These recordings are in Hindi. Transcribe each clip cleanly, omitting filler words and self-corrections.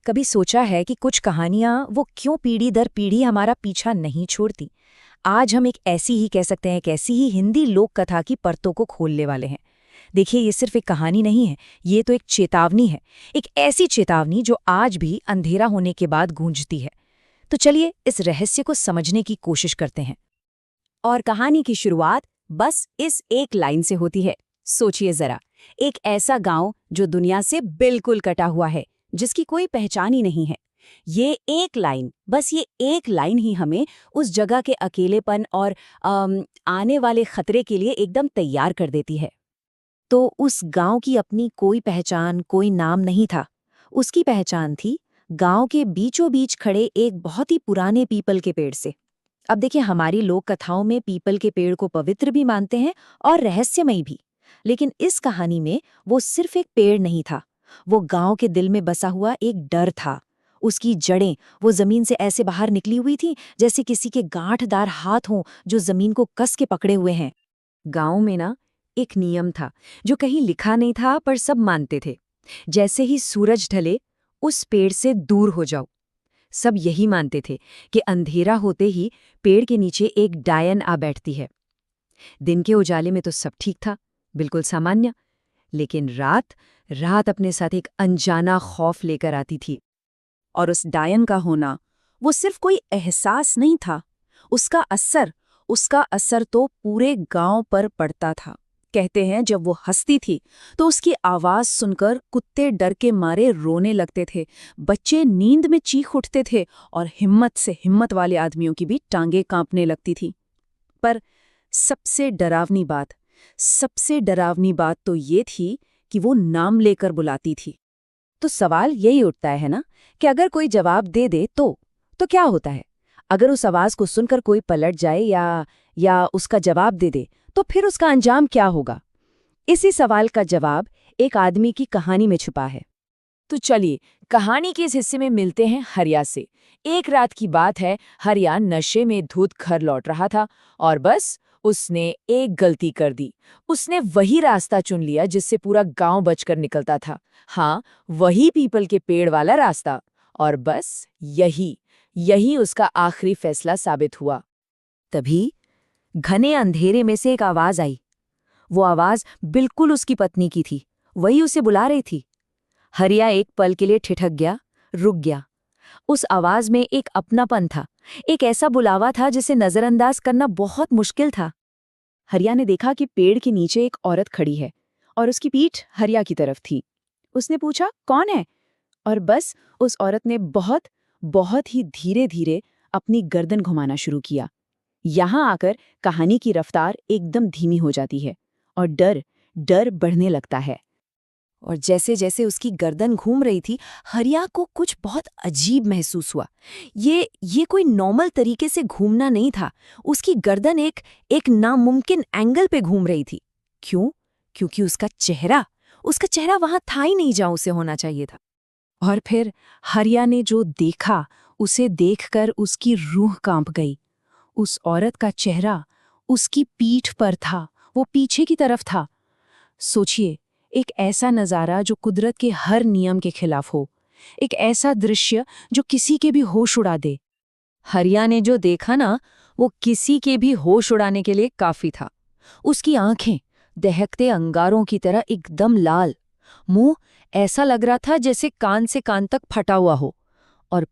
कभी सोचा है कि कुछ कहानियां वो क्यों पीढ़ी दर पीढ़ी हमारा पीछा नहीं छोड़ती? आज हम एक ऐसी ही कह सकते हैं, एक ऐसी ही हिंदी लोक कथा की परतों को खोलने वाले हैं। देखिए, ये सिर्फ एक कहानी नहीं है, ये तो एक चेतावनी है। एक ऐसी चेतावनी जो आज भी अंधेरा होने के बाद गूंजती है। तो चलिए इस रहस्य को समझने की कोशिश करते हैं। और कहानी की शुरुआत बस इस एक लाइन से होती है। सोचिए जरा, एक ऐसा गांव जो दुनिया से बिल्कुल कटा हुआ है, जिसकी कोई पहचान ही नहीं है। ये एक लाइन, बस ये एक लाइन ही हमें उस जगह के अकेलेपन और आने वाले खतरे के लिए एकदम तैयार कर देती है। तो उस गांव की अपनी कोई पहचान, कोई नाम नहीं था। उसकी पहचान थी गांव के बीचों बीच खड़े एक बहुत ही पुराने पीपल के पेड़ से। अब देखिए, हमारी लोक कथाओं में पीपल के पेड़ को पवित्र भी मानते हैं और रहस्यमयी भी। लेकिन इस कहानी में वो सिर्फ एक पेड़ नहीं था, वो गांव के दिल में बसा हुआ एक डर था। उसकी जड़ें वो जमीन से ऐसे बाहर निकली हुई थी जैसे किसी के गांठदार हाथ हों जो जमीन को कस के पकड़े हुए हैं। गांव में ना एक नियम था जो कहीं लिखा नहीं था, पर सब मानते थे। जैसे ही सूरज ढले, उस पेड़ से दूर हो जाओ। सब यही मानते थे कि अंधेरा होते ही पेड़ के नीचे एक डायन आ बैठती है। दिन के उजाले में तो सब ठीक था, बिल्कुल सामान्य। लेकिन रात रात अपने साथ एक अनजाना खौफ लेकर आती थी। और उस डायन का होना वो सिर्फ कोई एहसास नहीं था, उसका असर तो पूरे गांव पर पड़ता था। कहते हैं जब वो हंसती थी तो उसकी आवाज सुनकर कुत्ते डर के मारे रोने लगते थे, बच्चे नींद में चीख उठते थे और हिम्मत से हिम्मत वाले आदमियों की भी टांगें कांपने लगती थी। पर सबसे डरावनी बात तो ये थी कि वो नाम लेकर बुलाती थी। तो सवाल यही उठता है ना कि अगर कोई जवाब दे दे तो क्या होता है? अगर उस आवाज को सुनकर कोई पलट जाए या उसका जवाब दे दे, तो फिर उसका अंजाम क्या होगा? इसी सवाल का जवाब एक आदमी की कहानी में छुपा है। तो चलिए कहानी के इस हिस्से में मिलते हैं हरिया से। एक रात की बात है, हरिया नशे में धुत घर लौट रहा था और बस उसने एक गलती कर दी। उसने वही रास्ता चुन लिया जिससे पूरा गांव बचकर निकलता था। हाँ, वही पीपल के पेड़ वाला रास्ता। और बस यही उसका आखिरी फैसला साबित हुआ। तभी घने अंधेरे में से एक आवाज आई। वो आवाज बिल्कुल उसकी पत्नी की थी, वही उसे बुला रही थी। हरिया एक पल के लिए ठिठक गया, रुक गया। उस आवाज में एक अपनापन था, एक ऐसा बुलावा था जिसे नजरअंदाज करना बहुत मुश्किल था। हरिया ने देखा कि पेड़ के नीचे एक औरत खड़ी है और उसकी पीठ हरिया की तरफ थी। उसने पूछा, कौन है? और बस उस औरत ने बहुत बहुत ही धीरे धीरे अपनी गर्दन घुमाना शुरू किया। यहाँ आकर कहानी की रफ्तार एकदम धीमी हो जाती है और डर बढ़ने लगता है। और जैसे जैसे उसकी गर्दन घूम रही थी, हरिया को कुछ बहुत अजीब महसूस हुआ। ये कोई नॉर्मल तरीके से घूमना नहीं था। उसकी गर्दन एक नामुमकिन एंगल पे घूम रही थी। क्यों? क्योंकि उसका चेहरा वहां था ही नहीं जहां उसे होना चाहिए था। और फिर हरिया ने जो देखा, उसे देखकर उसकी रूह कांप गई। उस औरत का चेहरा उसकी पीठ पर था, वो पीछे की तरफ था। सोचिए, एक ऐसा नज़ारा जो कुदरत के हर नियम के खिलाफ हो, एक ऐसा दृश्य जो किसी के भी होश उड़ा दे। हरिया ने जो देखा ना, वो किसी के भी होश उड़ाने के लिए काफी था। उसकी आंखें दहकते अंगारों की तरह एकदम लाल, मुंह ऐसा लग रहा था जैसे कान से कान तक फटा हुआ हो, और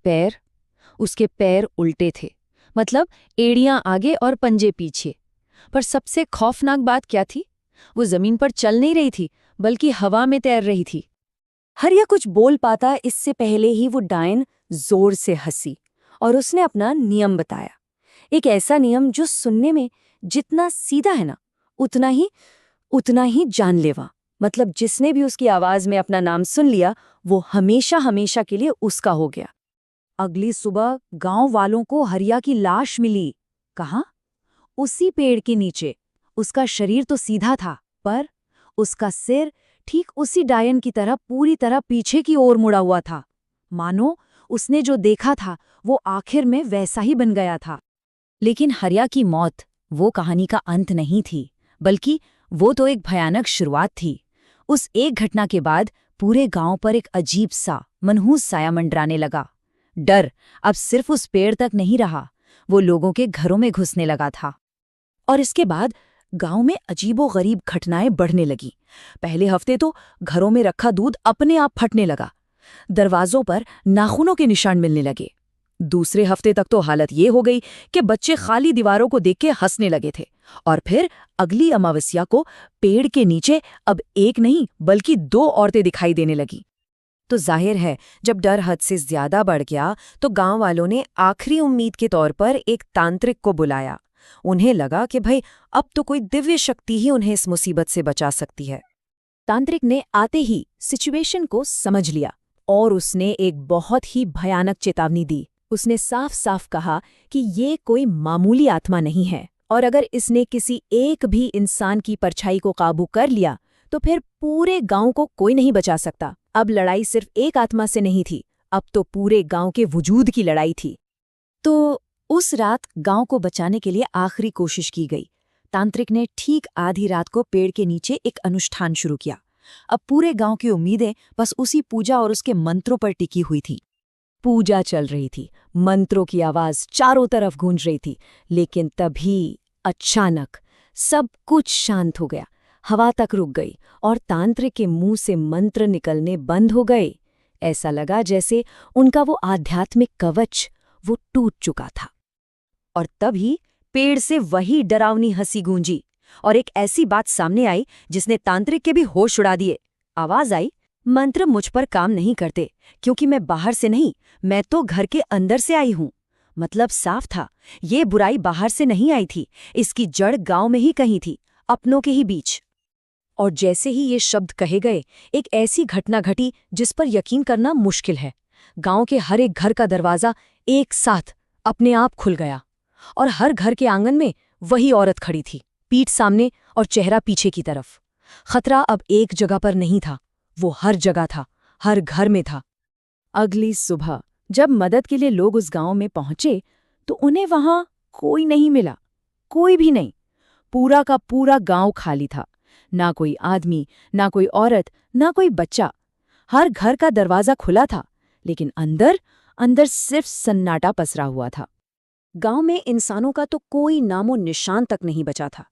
उसके पैर उल्टे थे, मतलब एड़ियां आगे और पंजे पीछे। पर सबसे खौफनाक बात क्या थी? वो जमीन पर चल नहीं रही थी, बल्कि हवा में तैर रही थी। हरिया कुछ बोल पाता इससे पहले ही वो डायन जोर से हंसी और उसने अपना नियम बताया। एक ऐसा नियम जो सुनने में जितना सीधा है ना, उतना ही जानलेवा। मतलब जिसने भी उसकी आवाज में अपना नाम सुन लिया, वो हमेशा हमेशा के लिए उसका हो गया। अगली सुबह गांव वालों को हरिया की लाश मिली। कहाँ? उसी पेड़ के नीचे। उसका शरीर तो सीधा था, पर उसका सिर ठीक उसी डायन की तरह पूरी तरह पीछे की ओर मुड़ा हुआ था। मानो उसने जो देखा था वो आखिर में वैसा ही बन गया था। लेकिन हरिया की मौत वो कहानी का अंत नहीं थी, बल्कि वो तो एक भयानक शुरुआत थी। उस एक घटना के बाद पूरे गांव पर एक अजीब सा मनहूस साया मंडराने लगा। डर अब सिर्फ उस पेड़ तक नहीं रहा, वो लोगों के घरों में घुसने लगा था। और इसके बाद गांव में अजीबोगरीब घटनाएं बढ़ने लगी। पहले हफ्ते तो घरों में रखा दूध अपने आप फटने लगा, दरवाजों पर नाखूनों के निशान मिलने लगे। दूसरे हफ्ते तक तो हालत ये हो गई कि बच्चे खाली दीवारों को देख के हंसने लगे थे। और फिर अगली अमावस्या को पेड़ के नीचे अब एक नहीं बल्कि 2 औरतें दिखाई देने लगी। तो जाहिर है, जब डर हद से ज्यादा बढ़ गया तो गांव वालों ने आखिरी उम्मीद के तौर पर एक तांत्रिक को बुलाया। उन्हें लगा कि भाई अब तो कोई दिव्य शक्ति ही उन्हें इस मुसीबत से बचा सकती है। तांत्रिक ने आते ही सिचुएशन को समझ लिया और उसने एक बहुत ही भयानक चेतावनी दी। उसने साफ साफ कहा कि ये कोई मामूली आत्मा नहीं है, और अगर इसने किसी एक भी इंसान की परछाई को काबू कर लिया तो फिर पूरे गांव को कोई नहीं बचा सकता। अब लड़ाई सिर्फ एक आत्मा से नहीं थी, अब तो पूरे गांव के वजूद की लड़ाई थी। तो उस रात गांव को बचाने के लिए आखिरी कोशिश की गई। तांत्रिक ने ठीक आधी रात को पेड़ के नीचे एक अनुष्ठान शुरू किया। अब पूरे गांव की उम्मीदें बस उसी पूजा और उसके मंत्रों पर टिकी हुई थी। पूजा चल रही थी, मंत्रों की आवाज चारों तरफ गूंज रही थी, लेकिन तभी अचानक सब कुछ शांत हो गया। हवा तक रुक गई और तांत्रिक के मुंह से मंत्र निकलने बंद हो गए। ऐसा लगा जैसे उनका वो आध्यात्मिक कवच वो टूट चुका था। और तभी पेड़ से वही डरावनी हंसी गूंजी और एक ऐसी बात सामने आई जिसने तांत्रिक के भी होश उड़ा दिए। आवाज आई, मंत्र मुझ पर काम नहीं करते, क्योंकि मैं बाहर से नहीं, मैं तो घर के अंदर से आई हूं। मतलब साफ था, ये बुराई बाहर से नहीं आई थी, इसकी जड़ गांव में ही कहीं थी, अपनों के ही बीच। और जैसे ही ये शब्द कहे गए, एक ऐसी घटना घटी जिस पर यकीन करना मुश्किल है। गांव के हर एक घर का दरवाजा एक साथ अपने आप खुल गया और हर घर के आंगन में वही औरत खड़ी थी, पीठ सामने और चेहरा पीछे की तरफ। खतरा अब एक जगह पर नहीं था, वो हर जगह था, हर घर में था। अगली सुबह जब मदद के लिए लोग उस गांव में पहुंचे तो उन्हें वहां कोई नहीं मिला, कोई भी नहीं। पूरा का पूरा गांव खाली था, ना कोई आदमी, ना कोई औरत, ना कोई बच्चा। हर घर का दरवाजा खुला था, लेकिन अंदर अंदर सिर्फ सन्नाटा पसरा हुआ था। गांव में इंसानों का तो कोई नामो निशान तक नहीं बचा था,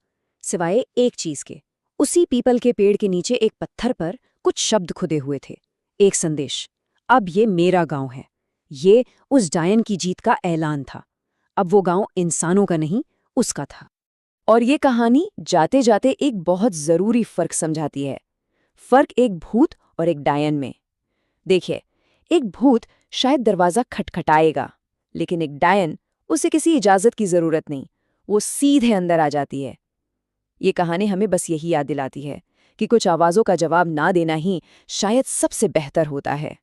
सिवाय एक चीज के। उसी पीपल के पेड़ के नीचे एक पत्थर पर कुछ शब्द खुदे हुए थे, एक संदेश। अब ये मेरा गांव है। ये उस डायन की जीत का ऐलान था। अब वो गांव इंसानों का नहीं, उसका था। और ये कहानी जाते जाते एक बहुत जरूरी फर्क समझाती है। फर्क एक भूत और एक डायन में। देखिए, एक भूत शायद दरवाजा खटखटाएगा, लेकिन एक डायन, उसे किसी इजाजत की जरूरत नहीं, वो सीधे अंदर आ जाती है। ये कहानी हमें बस यही याद दिलाती है कि कुछ आवाजों का जवाब ना देना ही शायद सबसे बेहतर होता है।